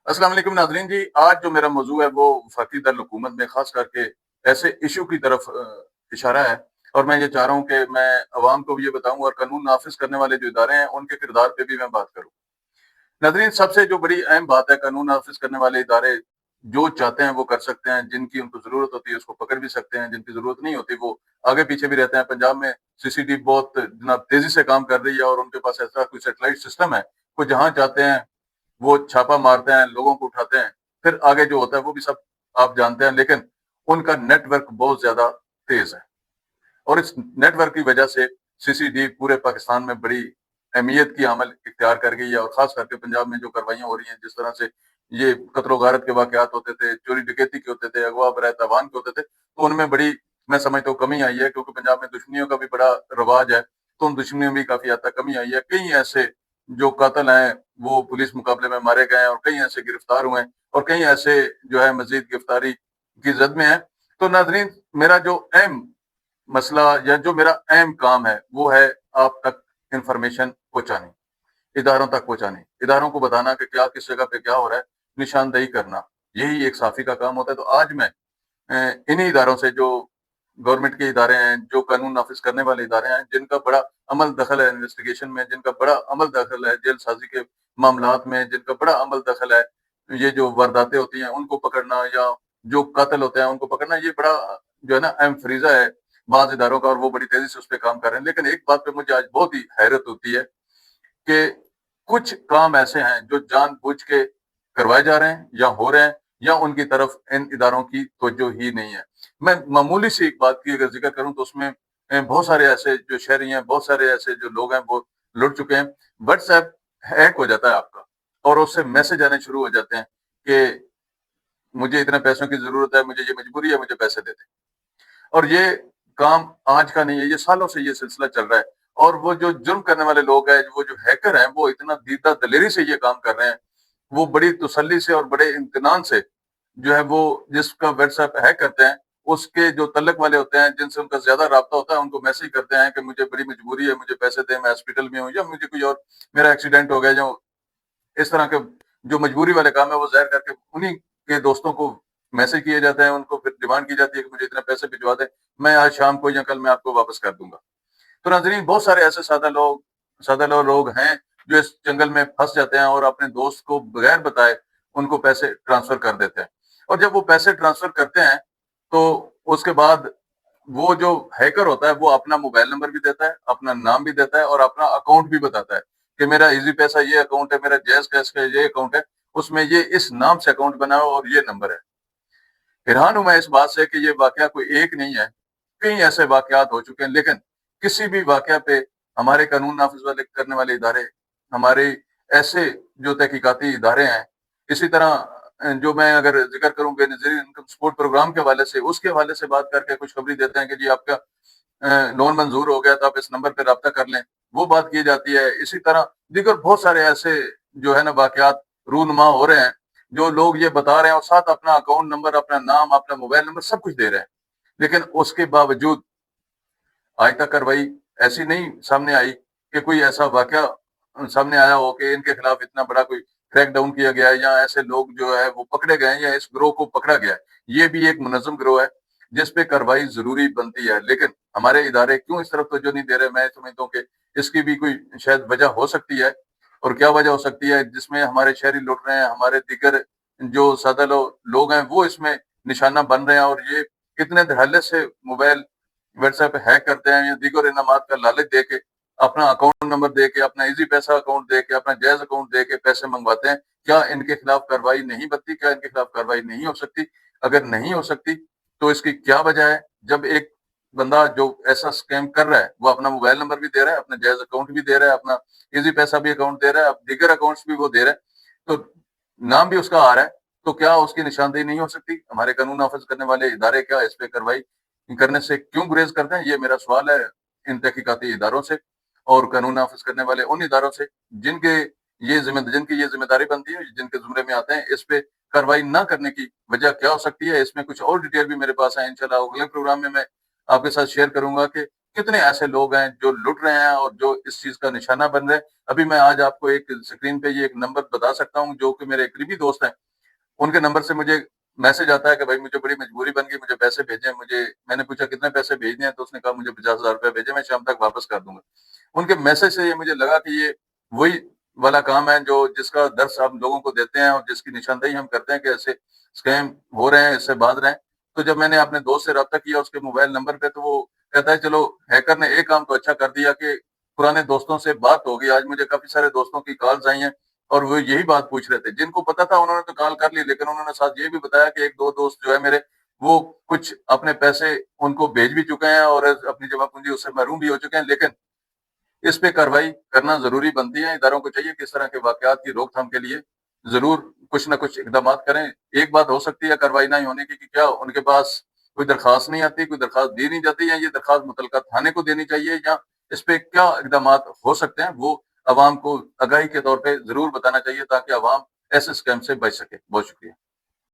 अस्सलाम वालेकुम नाज़रीन जी, आज जो मेरा मौज़ू है वो वफ़ाक़ी दारुल-हुकूमत में ख़ास करके ऐसे इश्यू की तरफ इशारा है और मैं ये चाह रहा हूँ कि मैं अवाम को भी ये बताऊँ और कानून नाफ़िज़ करने वाले जो इदारे हैं, उनके किरदार पे भी मैं बात करूँ। नाज़रीन, सबसे जो बड़ी अहम बात है, कानून नाफ़िज़ करने वाले इदारे जो चाहते हैं वो कर सकते हैं, जिनकी उनको ज़रूरत होती है उसको पकड़ भी सकते हैं, जिनकी ज़रूरत नहीं होती वो आगे-पीछे भी रहते हैं। पंजाब में सीसीटीवी बहुत जनाब तेज़ी से काम कर रही है और उनके पास ऐसा कोई सैटेलाइट सिस्टम है, वो जहाँ चाहते हैं वो छापा मारते हैं, लोगों को उठाते हैं, फिर आगे जो होता है वो भी सब आप जानते हैं, लेकिन उनका नेटवर्क बहुत ज़्यादा तेज़ है और इस नेटवर्क की वजह से सीसीटीवी पूरे पाकिस्तान में बड़ी अहमियत की अमल इख्तियार कर गई है और ख़ास करके पंजाब में जो कार्रवाइयाँ हो रही हैं, जिस तरह से ये कत्ल-ओ-गारत के वाक़यात होते थे, चोरी-डकैती के होते थे, अगवा-बराए तावान के होते थे, तो उनमें बड़ी मैं समझता हूँ कमी आई है क्योंकि पंजाब में दुश्मनियों का भी बड़ा रवाज है, तो उन दुश्मनियों में भी काफ़ी हद तक कमी आई है। कई ऐसे जो कातिल हैं, वो पुलिस मुकाबले में मारे गए हैं और कई ऐसे गिरफ्तार हुए हैं और कई ऐसे जो है मज़ीद गिरफ्तारी की ज़द में हैं। तो नाज़रीन, मेरा जो अहम मसला या जो मेरा अहम काम है, वो है आप तक इन्फॉर्मेशन पहुँचानी, इदारों तक पहुँचानी, इदारों को बताना कि क्या किस जगह पे क्या हो रहा है, निशानदेही करना, यही एक सहाफ़ी का काम होता है। तो आज मैं इन्हीं इदारों से जो गवर्नमेंट के इदारे हैं, जो कानून नाफ़िज़ करने वाले इदारे हैं, जिनका बड़ा अमल दखल है इन्वेस्टिगेशन में, जिनका बड़ा अमल दखल है जेलसाज़ी के मामलात में, जिनका बड़ा अमल दखल है ये जो वारदातें होती हैं उनको पकड़ना या जो कातिल होते हैं उनको पकड़ना, ये बड़ा जो है ना अहम फ़रीज़ा है बाज़ इदारों का और वो बड़ी तेज़ी से उस पे काम कर रहे हैं। लेकिन एक बात पे मुझे आज बहुत ही हैरत होती है कि कुछ काम ऐसे हैं जो जानबूझ के करवाए जा रहे हैं या हो रहे हैं या उनकी तरफ इन इदारों की तवज्जो ही नहीं है। मैं मामूली सी एक बात की अगर ज़िक्र करूँ तो उसमें बहुत सारे ऐसे जो शहरी हैं, बहुत सारे ऐसे जो लोग हैं वो लुट चुके हैं। व्हाट्सऐप हैक हो जाता है आपका और उससे मैसेज आने शुरू हो जाते हैं कि मुझे इतने पैसों की ज़रूरत है, मुझे ये मजबूरी है, मुझे पैसे दे दें। और ये काम आज का नहीं है, ये सालों से ये सिलसिला चल रहा है और वो जो जुर्म करने वाले लोग हैं, वो जो हैकर हैं, वो इतना दीदा दलेरी से ये काम कर रहे हैं, वो बड़ी तसल्ली से और बड़े इम्तिनान से जो है वो जिसका व्हाट्सएप हैक करते हैं, उसके जो तल्लक वाले होते हैं, जिनसे उनका ज़्यादा राब्ता होता है, उनको मैसेज करते हैं कि मुझे बड़ी मजबूरी है, मुझे पैसे दें, मैं हॉस्पिटल में हूँ या मुझे कोई और मेरा एक्सीडेंट हो गया जो इस तरह के जो मजबूरी वाले काम है वो ज़ाहिर करके उन्हीं के दोस्तों को मैसेज किए जाते हैं, उनको फिर डिमांड की जाती है कि मुझे इतने पैसे भिजवा दें, मैं आज शाम को या कल मैं आपको वापस कर दूँगा। तो नाज़रीन, बहुत सारे ऐसे सादा लोग हैं जो इस जंगल में फँस जाते हैं और अपने दोस्त को बगैर बताए उनको पैसे ट्रांसफ़र कर देते हैं। और जब वो पैसे ट्रांसफ़र करते हैं, तो उसके बाद वो जो हैकर होता है वो अपना मोबाइल नंबर भी देता है, अपना नाम भी देता है और अपना अकाउंट भी बताता है कि मेरा ईज़ी पैसा ये अकाउंट है, मेरा जैज़ कैश का ये अकाउंट है, उसमें ये इस नाम से अकाउंट बना है और ये नंबर है। हैरान हूँ मैं इस बात से कि ये वाक़या कोई एक नहीं है, कई ऐसे वाक़यात हो चुके हैं, लेकिन किसी भी वाक़या पे हमारे कानून नाफ़िज़ वाले करने वाले इदारे, हमारे ऐसे जो तहकीकाती इदारे हैं, इसी तरह जो मैं अगर ज़िक्र करूँ बेनज़ीर इनकम सपोर्ट प्रोग्राम के हवाले से, उसके हवाले से बात करके खुशखबरी देते हैं कि जी आपका लोन मंज़ूर हो गया तो आप इस नंबर पे राब्ता कर लें, वो बात की जाती है। इसी तरह दीगर बहुत सारे ऐसे जो है ना वाक़यात रूनुमा हो रहे हैं, जो लोग ये बता रहे हैं और साथ अपना अकाउंट नंबर, अपना नाम, अपना मोबाइल नंबर सब कुछ दे रहे हैं। लेकिन उसके बावजूद आज तक कार्रवाई ऐसी नहीं सामने आई कि कोई ऐसा वाक़या सामने आया हो कि इनके खिलाफ इतना बड़ा कोई क्रैक डाउन किया गया है या ऐसे लोग जो है वो पकड़े गए हैं या इस गिरोह को पकड़ा गया है। ये भी एक मुनज़्ज़म गिरोह है, जिस पे कार्रवाई ज़रूरी बनती है। लेकिन हमारे इदारे क्यों इस तरफ तवज्जो नहीं दे रहे? मैं समझता हूँ कि इसकी भी कोई शायद वजह हो सकती है और क्या वजह हो सकती है जिसमें हमारे शहरी लुट रहे हैं, हमारे दीगर जो सादा लोग हैं वो इसमें निशाना बन रहे हैं और ये कितने धड़ल्ले से मोबाइल व्हाट्सएप हैक करते हैं या दीगर इनामात का लालच दे के, अपना अकाउंट नंबर दे के, अपना ईज़ी पैसा अकाउंट दे के, अपना जैज़ अकाउंट दे के पैसे मंगवाते हैं। क्या इनके खिलाफ कार्रवाई नहीं बनती? क्या इनके खिलाफ कार्रवाई नहीं हो सकती? अगर नहीं हो सकती, तो इसकी क्या वजह है? जब एक बंदा जो ऐसा स्कैम कर रहा है, वो अपना मोबाइल नंबर भी दे रहा है, अपना जैज़ अकाउंट भी दे रहा है, अपना ईज़ी पैसा भी अकाउंट दे रहा है, अब दीगर अकाउंट्स भी वो दे रहा है, तो नाम भी उसका आ रहा है, तो क्या उसकी निशानदेही नहीं हो सकती? हमारे कानून नाफ़िज़ करने वाले इदारे क्या इस पे कार्रवाई करने से क्यों गुरेज़ करते हैं? ये मेरा सवाल है इन तहकीकाती इदारों से और कानून नाफ़िज़ करने वाले उन इदारों से जिनकी ये ज़िम्मेदारी बनती है, जिनके ज़ुमरे में आते हैं, इस पे कार्रवाई ना करने की वजह क्या हो सकती है? इसमें कुछ और डिटेल भी मेरे पास है, इंशाअल्लाह अगले प्रोग्राम में मैं आपके साथ शेयर करूँगा कि कितने ऐसे लोग हैं जो लुट रहे हैं और जो इस चीज का निशाना बन रहे हैं। अभी मैं आज आपको एक स्क्रीन पे ये एक नंबर बता सकता हूँ, जो कि मेरे करीबी दोस्त हैं, उनके नंबर से मुझे मैसेज आता है कि भाई मुझे बड़ी मजबूरी बन गई, मुझे पैसे भेजें। मुझे मैंने पूछा कितने पैसे भेजने हैं, तो उसने कहा मुझे 50,000 रुपये भेजे, मैं शाम तक वापस कर दूंगा। उनके मैसेज से ये मुझे लगा कि ये वही वाला काम है जो जिसका दर्स हम लोगों को देते हैं और जिसकी निशानदेही हम करते हैं कि ऐसे स्कैम हो रहे हैं, इससे बाज रहे हैं। तो जब मैंने अपने दोस्त से रब्ता किया उसके मोबाइल नंबर पे, तो वो कहता है चलो हैकर ने एक काम तो अच्छा कर दिया कि पुराने दोस्तों से बात हो गई। आज मुझे काफी सारे दोस्तों की कॉल्स आई हैं और वो यही बात पूछ रहे थे। जिनको पता था उन्होंने तो कॉल कर ली, लेकिन उन्होंने साथ ये भी बताया कि एक दो दोस्त जो है मेरे, वो कुछ अपने पैसे उनको भेज भी चुके हैं और अपनी जमा पूंजी उससे महरूम भी हो चुके हैं। लेकिन इस पे कार्रवाई करना जरूरी बनती है। इदारों को चाहिए कि इस तरह के वाकयात की रोकथाम के लिए जरूर कुछ ना कुछ इकदाम करें। एक बात हो सकती है कार्रवाई नहीं होने की कि क्या उनके पास कोई दरखास्त नहीं आती, कोई दरखास्त दी नहीं जाती, या ये दरखास्त मुतलका थाने को देनी चाहिए, या इस पे क्या इकदाम हो सकते हैं, वो अवाम को आगाही के तौर पे जरूर बताना चाहिए ताकि अवाम ऐसे स्कैम से बच सके। बहुत शुक्रिया।